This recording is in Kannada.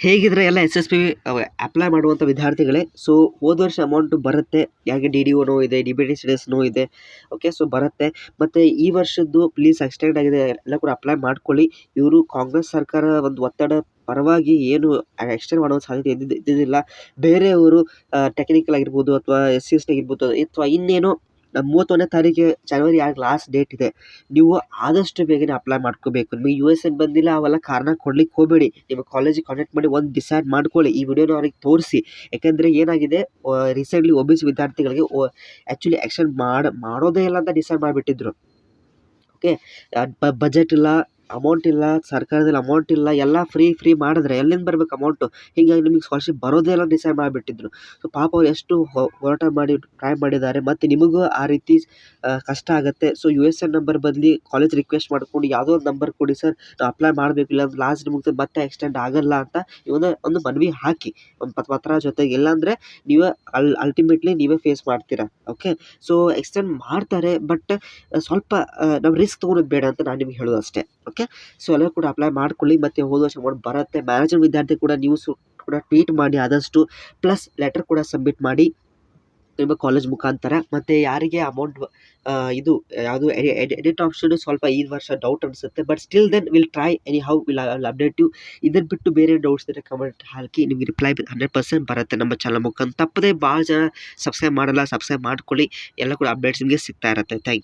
ಹೇಗಿದ್ರೆ ಎಲ್ಲ SSP ಅಪ್ಲೈ ಮಾಡುವಂಥ ವಿದ್ಯಾರ್ಥಿಗಳೇ, ಸೊ ಹೋದ ವರ್ಷ ಅಮೌಂಟ್ ಬರುತ್ತೆ. ಯಾಕೆ DDO ಇದೆ, DBT ಸ್ಟಡೀಸ್ ಇದೆ. ಓಕೆ, ಸೊ ಬರುತ್ತೆ. ಮತ್ತು ಈ ವರ್ಷದ್ದು ಪ್ಲೀಸ್ ಎಕ್ಸ್ಟೆಂಡ್ ಆಗಿದೆ, ಎಲ್ಲ ಕೂಡ ಅಪ್ಲೈ ಮಾಡ್ಕೊಳ್ಳಿ. ಇವರು ಕಾಂಗ್ರೆಸ್ ಸರ್ಕಾರ ಒಂದು ಒತ್ತಡ ಪರವಾಗಿ ಏನು ಎಕ್ಸ್ಟೆಂಡ್ ಮಾಡುವ ಸಾಧ್ಯತೆ ಇದ್ದಿದ್ದಿಲ್ಲ. ಬೇರೆಯವರು ಟೆಕ್ನಿಕಲ್ ಆಗಿರ್ಬೋದು ಅಥವಾ SC ಆಗಿರ್ಬೋದು ಅಥವಾ ಇನ್ನೇನೋ 31ನೇ ತಾರೀಕು ಜನವರಿ ಲಾಸ್ಟ್ ಡೇಟ್ ಇದೆ. ನೀವು ಆದಷ್ಟು ಬೇಗನೆ ಅಪ್ಲೈ ಮಾಡ್ಕೋಬೇಕು. ನಿಮಗೆ USN ಬಂದಿಲ್ಲ ಅವೆಲ್ಲ ಕಾರಣ ಕೊಡ್ಲಿಕ್ಕೆ ಹೋಗಬೇಡಿ. ನಿಮ್ಮ ಕಾಲೇಜಿಗೆ ಕಾಂಟ್ಯಾಕ್ಟ್ ಮಾಡಿ ಒಂದು ಡಿಸೈಡ್ ಮಾಡ್ಕೊಳ್ಳಿ. ಈ ವಿಡಿಯೋನ ಅವ್ರಿಗೆ ತೋರಿಸಿ. ಯಾಕೆಂದರೆ ಏನಾಗಿದೆ, ರೀಸೆಂಟ್ಲಿ OBC ವಿದ್ಯಾರ್ಥಿಗಳಿಗೆ ಆ್ಯಕ್ಚುಲಿ ಎಕ್ಸ್ಟೆಂಡ್ ಮಾಡೋದೇ ಇಲ್ಲ ಅಂತ ಡಿಸೈಡ್ ಮಾಡಿಬಿಟ್ಟಿದ್ರು. ಓಕೆ, ಬಜೆಟ್ ಇಲ್ಲ, ಅಮೌಂಟ್ ಇಲ್ಲ, ಸರ್ಕಾರದಲ್ಲಿ ಅಮೌಂಟ್ ಇಲ್ಲ, ಎಲ್ಲ ಫ್ರೀ ಮಾಡಿದ್ರೆ ಎಲ್ಲಿಂದ ಬರಬೇಕು ಅಮೌಂಟು? ಹೀಗಾಗಿ ನಿಮಗೆ ಸ್ಕಾಲರ್ಶಿಪ್ ಬರೋದೇ ಇಲ್ಲ ಡಿಸೈಡ್ ಮಾಡಿಬಿಟ್ಟಿದ್ರು. ಸೊ ಪಾಪ ಅವ್ರು ಎಷ್ಟು ಹೋರಾಟ ಮಾಡಿ ಟ್ರೈ ಮಾಡಿದ್ದಾರೆ. ಮತ್ತು ನಿಮಗೂ ಆ ರೀತಿ ಕಷ್ಟ ಆಗುತ್ತೆ. ಸೊ USN ನಂಬರ್ ಬದಲಿ ಕಾಲೇಜ್ ರಿಕ್ವೆಸ್ಟ್ ಮಾಡ್ಕೊಂಡು ಯಾವುದೋ ಒಂದು ನಂಬರ್ ಕೊಡಿ ಸರ್, ನಾವು ಅಪ್ಲೈ ಮಾಡಬೇಕು, ಇಲ್ಲ ಲಾಸ್ಟ್ ಮುಗಿದ್ರೆ ಮತ್ತೆ ಎಕ್ಸ್ಟೆಂಡ್ ಆಗಲ್ಲ ಅಂತ ಒಂದು ಮನವಿ ಹಾಕಿ ಒಂದು ಪತ್ರ ಜೊತೆಗೆ. ಇಲ್ಲಾಂದರೆ ನೀವೇ ಅಲ್ಟಿಮೇಟ್ಲಿ ನೀವೇ ಫೇಸ್ ಮಾಡ್ತೀರಾ. ಓಕೆ, ಸೊ ಎಕ್ಸ್ಟೆಂಡ್ ಮಾಡ್ತಾರೆ, ಬಟ್ ಸ್ವಲ್ಪ ನಾವು ರಿಸ್ಕ್ ತೊಗೊಳೋದು ಬೇಡ ಅಂತ ನಾನು ನಿಮ್ಗೆ ಹೇಳೋದು ಅಷ್ಟೇ. ಓಕೆ, ಸೊ ಎಲ್ಲರೂ ಕೂಡ ಅಪ್ಲೈ ಮಾಡ್ಕೊಳ್ಳಿ. ಮತ್ತು ಹೋದ ವರ್ಷ ಅಮೌಂಟ್ ಬರುತ್ತೆ. ಮ್ಯಾನೇಜರ್ ವಿದ್ಯಾರ್ಥಿ ಕೂಡ ನೀವು ಕೂಡ ಟ್ವೀಟ್ ಮಾಡಿ ಆದಷ್ಟು, ಪ್ಲಸ್ ಲೆಟರ್ ಕೂಡ ಸಬ್ಮಿಟ್ ಮಾಡಿ ನಿಮ್ಮ ಕಾಲೇಜ್ ಮುಖಾಂತರ. ಮತ್ತು ಯಾರಿಗೆ ಅಮೌಂಟ್ ಇದು ಯಾವುದು ಎಡಿಟ್ ಆಪ್ಷನ್ ಸ್ವಲ್ಪ ಈ ವರ್ಷ ಡೌಟ್ ಅನಿಸುತ್ತೆ, but still then will try anyhow will update you. ಇದನ್ನು ಬಿಟ್ಟು ಬೇರೆ ಡೌಟ್ಸ್ ಇದ್ದರೆ ಕಮೆಂಟ್ ಹಾಕಿ, ನಿಮಗೆ ರಿಪ್ಲೈ 100% ಬರುತ್ತೆ ನಮ್ಮ ಚಾನಲ್ ಮುಖಾಂತರ. ತಪ್ಪದೆ ಭಾಳ ಜನ ಸಬ್ಸ್ಕ್ರೈಬ್ ಮಾಡಲ್ಲ, ಸಬ್ಸ್ಕ್ರೈಬ್ ಮಾಡ್ಕೊಳ್ಳಿ. ಎಲ್ಲ ಕೂಡ ಅಪ್ಡೇಟ್ಸ್ ನಿಮಗೆ ಸಿಗ್ತಾ ಇರುತ್ತೆ. Thank you.